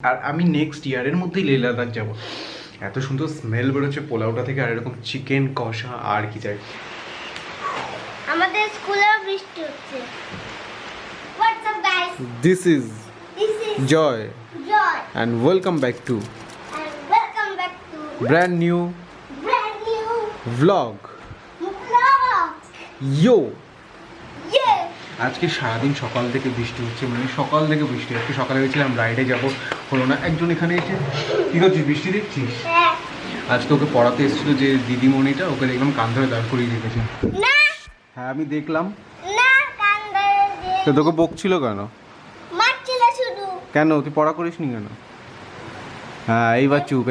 আর আমি নেক্সট ইয়ারের মধ্যেই লেহ লাদাখ যাবো। এত সুন্দর স্মেল বেরোচ্ছে পোলাওটা থেকে, আর এরকম চিকেন কষা, আর কি চাই। আমাদের স্কুলেও বৃষ্টি হচ্ছে। What's up guys? This is Joy Joy and welcome back to and welcome back to brand new vlog. vlog. Yo! Yeah. আজকে সারাদিন সকাল থেকে বৃষ্টি হচ্ছে, মানে সকাল থেকে বৃষ্টি হচ্ছে। সকালে গেছিলাম রাইডে যাব, হলো না। একজন এখানে এসে কী করছিস, বৃষ্টি দেখছিস? হ্যাঁ। আজকে ওকে পড়াতে এসেছিলো যে দিদিমণিটা, ওকে দেখলাম কান ধরে দাঁড় করিয়ে রেখেছে। না হ্যাঁ আমি দেখলাম। না কান্দে তো তোকে বকছিল কেন? মারছিল শুধু। কেন তুই পড়া করিসনি কেন? হ্যাঁ এইবার চুপ,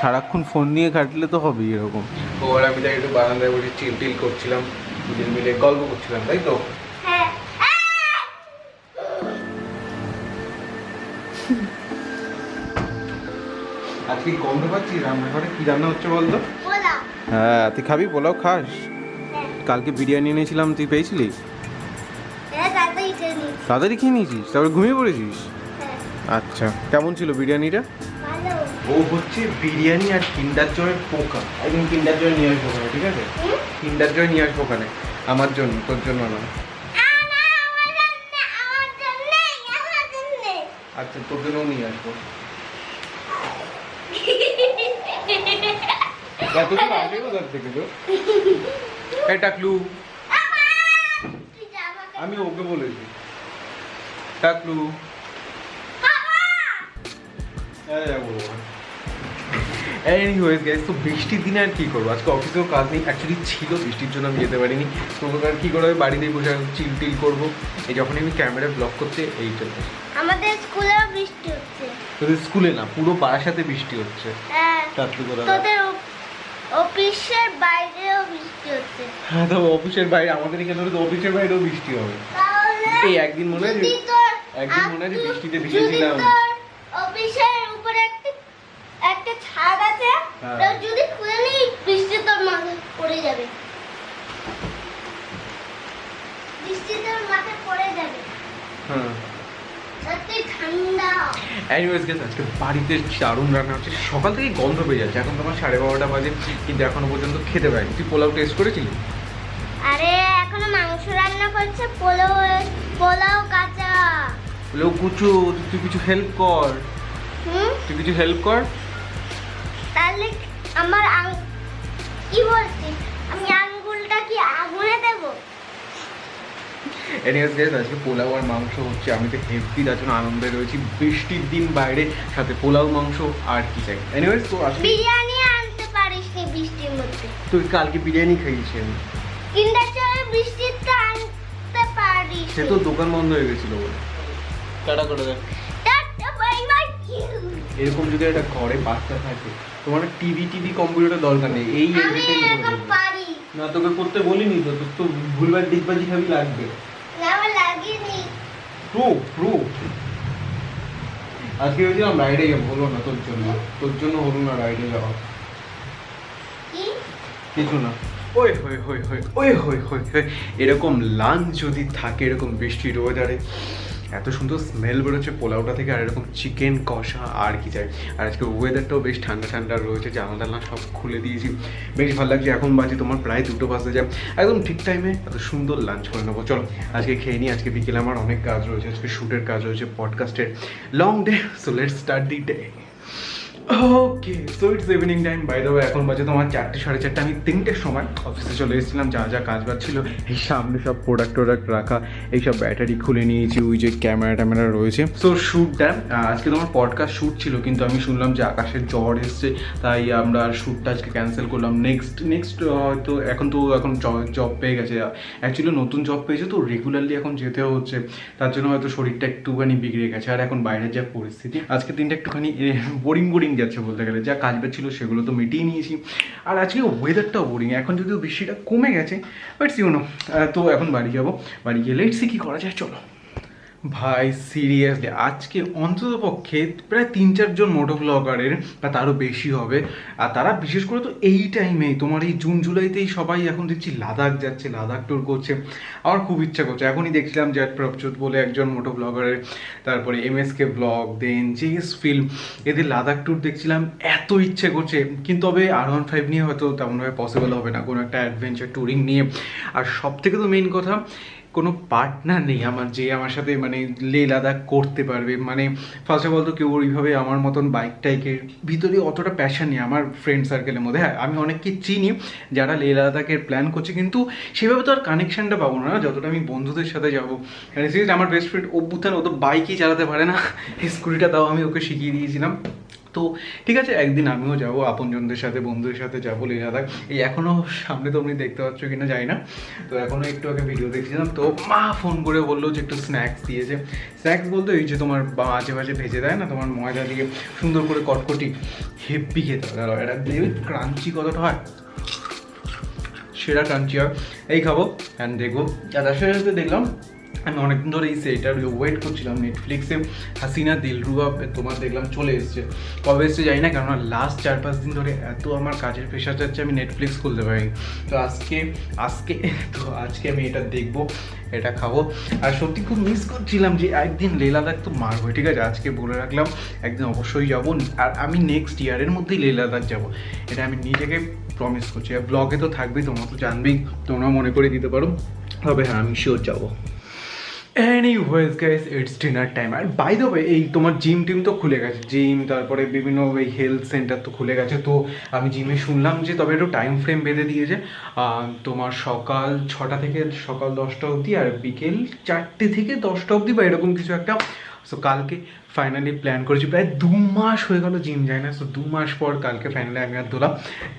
সারাক্ষণ ফোন নিয়ে ঘাটলে তো হবেই এরকম। ওর আমি তাই একটু বারান্দায় বসে চিল করছিলাম, দুজন মিলে গল্প করছিলাম, তাই তো? হ্যাঁ। আজকে গন্ধ পাচ্ছি রান্নাঘরে, কি রান্না হচ্ছে বলতো? পোলাও। হ্যাঁ তুই খাবি পোলাও? খাস? হ্যাঁ। কালকে বিরিয়ানি এনেছিলাম, তুই পেয়েছিলি? হ্যাঁ তাড়াতাড়ি ট্রেনিং। তাড়াতাড়ি খেয়ে নিয়েছিস, তারপরে ঘুমিয়ে পড়েছিস? হ্যাঁ। আচ্ছা, কেমন ছিল বিরিয়ানিটা? ভালো। ও হচ্ছে বিরিয়ানি আর কিন্ডার জয়ের পোকা। একদিন কিন্ডার জয় নিয়ে আসবো ওখানে, ঠিক আছে? কিন্ডার জয় নিয়ে আসবো ওখানে, আমার জন্য, তোর জন্য না। আচ্ছা তোর জন্যও নিয়ে আসবো। এতদিন আগে কোথার থেকে তো? এই টাকলু, আমি ওকে বলেছি টাকলু। এনিওয়েজ গাইস, তো বৃষ্টির দিনে আর কি করবো, আজকে অফিসেও কাজ নেই, অ্যাকচুয়ালি ছিল, বৃষ্টির জন্য আমি যেতে পারিনি। তো আর কি করে বাড়িতেই বসে চিল করবো। এই যখন আমি ক্যামেরা ব্লক করতে এই চলছে। আমাদের স্কুলেও বৃষ্টি হচ্ছে। তোদের স্কুলে না, পুরো বারাসাতে বৃষ্টি হচ্ছে। হ্যাঁ। টাকলু কোথা? তোদের অফিসের বাইরেও বৃষ্টি হচ্ছে। হ্যাঁ তো অফিসের বাইরে, আমাদের এখানে তো অফিসের বাইরেও বৃষ্টি হবে। তাহলে এই একদিন মনে আছে, বৃষ্টিতে ভিজেছিলাম। অফিসের উপরে একটা ছাদ আছে, হ্যাঁ। তো যদি খুলে নিই বৃষ্টি তোর মাথায় পড়ে যাবে। বৃষ্টি তোর মাথায় পড়ে যাবে। হ্যাঁ। সত্যি ঠান্ডা। এনিওয়েজ গাইস, আজকে বাড়িতে দারুণ রান্না হচ্ছে। সকাল থেকে গন্ধ পেয়ে যাচ্ছে, এখন তোমার 12:30 বাজে, কিন্তু এখনো পর্যন্ত খেতে পারিনি। তুই পোলাও টেস্ট করেছিলি? আরে এখনো মাংস রান্না করছে, পোলাও কাঁচা। পোলাও কুচু, তুই কিছু হেল্প কর। তুই কিছু হেল্প কর। তাহলে আমার কি বলছিস, আমি আঙ্গুলটা কি আগুনে দেবো? এনিওয়েজ গাইস, আজকে পোলাও আর মাংস হচ্ছে। আমি তো হেভি তার জন্য আনন্দে রয়েছি। বৃষ্টির দিন বাইরে, সাথে পোলাও মাংস, আর কি চাই। এনিওয়েজ তো আজকে বিরিয়ানি আনতে পারিসনি বৃষ্টির মধ্যে। তুই কালকে বিরিয়ানি খাইয়েছি আমি। কিন্ডার জয় বৃষ্টিতে আনতে পারিস। সে তো দোকান বন্ধ হয়ে গেছিল বলে। টাটা করে দেখ। এরকম যদি একটা ঘরে বাচ্চা থাকে, তোমার টিভি কম্পিউটার দরকার নেই, এই আমি এরকম পারি না। তোকে করতে বলিনি তো, তোর তো ভুলবার ডিগবাজি খাবি লাগবে। না, আমার লাগেনি। প্রো আজকে ভেবেছিলাম রাইডে যাবো, হলো না। তোর জন্য হলো না রাইডে যাওয়া। কি কিছু না। ওই এরকম লাঞ্চ যদি থাকে, এরকম বৃষ্টির ওয়েদারে, এত সুন্দর স্মেল বেরোচ্ছে পোলাওটা থেকে, আর এরকম চিকেন কষা, আর কি চাই। আর আজকে ওয়েদারটাও বেশ ঠান্ডা রয়েছে, জানালা সব খুলে দিয়েছি, বেশ ভালো লাগছে। এখন বাজে তোমার প্রায় 2টো বাজতে যায়, একদম ঠিক টাইমে এত সুন্দর লাঞ্চ করে নেবো। চলো আজকে খেয়ে নিই। আজকে বিকেলে আমার অনেক কাজ রয়েছে, আজকে শ্যুটের কাজ রয়েছে, পডকাস্টের long day. So let's start the day. Okay, so it's evening time. By the way, এখন বাজে তোমার 4টে, 4:30। আমি 3টের সময় অফিসে চলে এসেছিলাম। যা কাজ বাজ ছিল, এই সামনে সব প্রোডাক্ট রাখা, এইসব ব্যাটারি খুলে নিয়েছি, ওই যে ক্যামেরা রয়েছে। সো শ্যুটটা আজকে তোমার পডকাস্ট শ্যুট ছিল, কিন্তু আমি শুনলাম যে আকাশের ঝড় এসছে, তাই আমরা শ্যুটটা আজকে ক্যান্সেল করলাম। নেক্সট হয়তো এখন জব পেয়ে গেছে, অ্যাকচুয়ালি নতুন জব পেয়েছে, তো রেগুলারলি এখন যেতে হচ্ছে, তার জন্য হয়তো শরীরটা একটুখানি বিগড়ে গেছে। আর এখন বাইরের যা পরিস্থিতি, আজকে দিনটা একটুখানি বোরিং যাচ্ছে বলতে গেলে। যা কাজ বাজ ছিল সেগুলো তো মিটিয়ে নিয়েছি, আর আজকে ওয়েদারটাও বোরিং। এখন যদিও বৃষ্টিটা কমে গেছে, বাট ইউ নো। তো এখন বাড়ি যাবো, বাড়ি গিয়ে লেটস সি কী করা যায়। চলো ভাই সিরিয়াসলি আজকে অন্তত পক্ষে প্রায় 3-4 জন মোটো ব্লগারের বা তারও বেশি হবে, আর তারা বিশেষ করে তো এই টাইমেই তোমার এই জুন জুলাইতেই সবাই এখন দেখছি লাদাখ যাচ্ছে, লাদাখ ট্যুর করছে। আমার খুব ইচ্ছা করছে, এখনই দেখছিলাম জ্যাট প্রভজোৎ বলে একজন মোটো ব্লগারের, তারপরে এমএসকে ব্লগ, দেন জেএস ফিল্ম, এদের লাদাখ ট্যুর দেখছিলাম, এত ইচ্ছে করছে। কিন্তু তবে R15 নিয়ে হয়তো তেমনভাবে পসিবল হবে না, কোনো একটা অ্যাডভেঞ্চার ট্যুরিং নিয়ে। আর সব থেকে তো মেইন কথা, কোনো পার্টনার নেই আমার যে আমার সাথে মানে লে লাদাখ করতে পারবে। মানে ফার্স্ট অফ অল তো কেউ ওইভাবে আমার মতন বাইক টাইকের ভিতরে অতটা প্যাশন নেই আমার ফ্রেন্ড সার্কেলের মধ্যে। হ্যাঁ, আমি অনেককে চিনি যারা লে লাদাখের প্ল্যান করছে, কিন্তু সেভাবে তো আর কানেকশানটা পাবো না যতটা আমি বন্ধুদের সাথে যাবো। সিরিয়াসলি আমার বেস্ট ফ্রেন্ড অভ্যুত্থান, ও তো বাইকই চালাতে পারে না, স্কুটিটা তাও আমি ওকে শিখিয়ে দিয়েছিলাম। তো ঠিক আছে, একদিন আমিও যাবো আপনজনদের সাথে, বন্ধুদের সাথে যাবো লে লাদাখ। এই এখনও সামনে তো আপনি দেখতে পাচ্ছ কিনা জানি না, তো এখনও একটু আগে ভিডিও দেখছিলাম, তো মা ফোন করে বললো যে একটু স্ন্যাক্স দিয়েছে। স্ন্যাক্স বলতে এই যে তোমার মাঝে মাঝে ভেজে দেয় না তোমার ময়দা দিয়ে সুন্দর করে কটকটি, হেভি খেতে হয়। এটা দিয়ে ক্রাঞ্চি কতটা হয়, সেরা ক্রাঞ্চি হয়। এই খাবো অ্যান্ড দেখবো। আর তার সাথে দেখলাম আমি অনেকদিন ধরে এই সেটার ওয়েট করছিলাম, নেটফ্লিক্সে হাসিনা দিলরুবা তোমার দেখলাম চলে এসছে। কবে এসছে জানি না, কেননা লাস্ট 4-5 দিন ধরে এত আমার কাজের প্রেশার যাচ্ছে আমি নেটফ্লিক্স খুলতে পারিনি। তো আজকে আমি এটা দেখবো, এটা খাবো। আর সত্যি খুব মিস করছিলাম যে একদিন লে লাদাখ তো মারবো, ঠিক আছে আজকে বলে রাখলাম একদিন অবশ্যই যাবো। আর আমি নেক্সট ইয়ারের মধ্যেই লে লাদাখ যাবো, এটা আমি নিজেকে প্রমিস করছি। আর ব্লগে তো থাকবেই, তোমরা তো জানবেই, তোমরা মনে করে দিতে পারো। তবে হ্যাঁ, আমি শিওর যাবো। Anyways guys, it's dinner time. আর বাই দ্য ওয়ে, এই তোমার জিম টিম তো খুলে গেছে, জিম তারপরে বিভিন্ন এই হেলথ সেন্টার তো খুলে গেছে। তো আমি জিমে শুনলাম যে তবে একটু টাইম ফ্রেম বেঁধে দিয়েছে, তোমার সকাল 6টা থেকে সকাল 10টা অবধি, আর বিকেল 4টে থেকে 10টা অবধি বা এরকম কিছু একটা। সো কালকে ফাইনালি প্ল্যান করেছি, প্রায় 2 মাস হয়ে গেল জিম যায় না। সো 2 মাস পর কালকে ফাইনালি আমি আর দোলা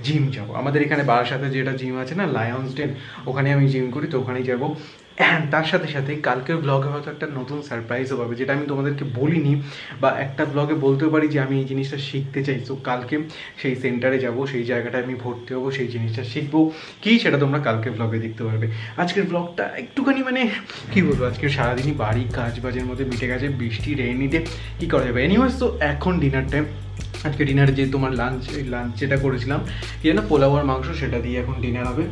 জিম যাবো। আমাদের এখানে বারাসাতে যেটা জিম আছে না, লায়ন্স ডেন, ওখানে আমি জিম করি, তো ওখানেই যাবো। অ্যান্ড তার সাথে সাথে কালকের ব্লগে হয়তো একটা নতুন সারপ্রাইজও পাবে, যেটা আমি তোমাদেরকে বলিনি, বা একটা ব্লগে বলতেও পারি যে আমি এই জিনিসটা শিখতে চাই। সো কালকে সেই সেন্টারে যাব, সেই জায়গাটায় আমি ভর্তি হবো, সেই জিনিসটা শিখবো কি সেটা তোমরা কালকে ব্লগে দেখতে পারবে। আজকের ব্লগটা একটুখানি মানে কী বলবো, আজকের সারাদিনই বাড়ি কাজ বাজের মধ্যে মিটে গেছে, বৃষ্টি রেইনিতে কী করা যাবে। এনিওয়েজ, তো এখন ডিনার টাইম। আজকে ডিনারে যে তোমার লাঞ্চ যেটা করেছিলাম কি যেন, পোলাও আর মাংস, সেটা দিয়ে এখন ডিনার হবে।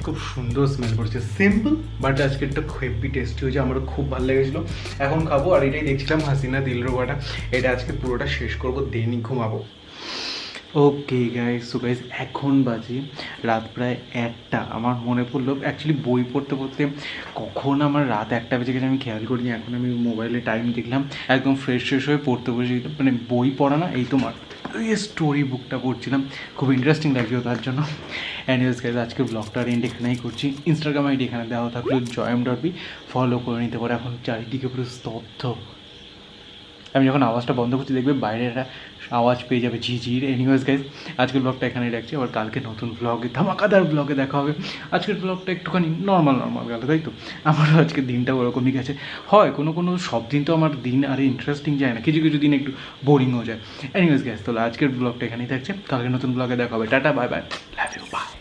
খুব সুন্দর স্মেল করছে, সিম্পল বাট আজকে একটা হেভি টেস্টি হয়েছে, আমারও খুব ভালো লেগেছিলো। এখন খাবো। আর এটাই দেখছিলাম হাসিনা দিলরুবাটা, এটা আজকে পুরোটা শেষ করবো, দেনই ঘুমাবো। ওকে গাইস, সো গাইস এখন বাজে রাত প্রায় 1টা। আমার মনে পড়লো অ্যাকচুয়ালি বই পড়তে পড়তে কখন আমার রাত 1টা বেজে গেছে আমি খেয়াল করিনি। এখন আমি মোবাইলে টাইম দেখলাম, একদম ফ্রেশ হয়ে পড়তে বসে, মানে বই পড়া না, এই তোমার এই স্টোরি বুকটা পড়ছিলাম, খুব ইন্টারেস্টিং লাগছিল তার জন্য। অ্যানিওয়েজ গাইস, আজকে ব্লগটা এন্ড এখানেই করছি। ইনস্টাগ্রাম আইডি এখানে দেওয়া থাকলো joym.b, ফলো করে নিতে পারো। এখন চারিদিকে পুরো স্তব্ধ, আমি যখন আওয়াজটা বন্ধ করছি দেখবে বাইরে একটা আওয়াজ পেয়ে যাবে ঝিঝির। এনিওয়েজ গাইজ, আজকের ব্লগটা এখানেই রাখছি, আবার কালকে নতুন ব্লগে, ধামাকাদার ব্লগে দেখা হবে। আজকের ব্লগটা একটুখানি নর্মাল গেল, তাই তো? আমারও আজকের দিনটা ওরকমই গেছে। হয় কোনো সব দিন তো আমার দিন আরে ইন্টারেস্টিং যায় না, কিছু দিন একটু বোরিংও যায়। এনিওয়েজ গাইজ, তাহলে আজকের ব্লগটা এখানেই থাকছে, কালকে নতুন ব্লগে দেখা হবে। Tata, bye bye, love you, by.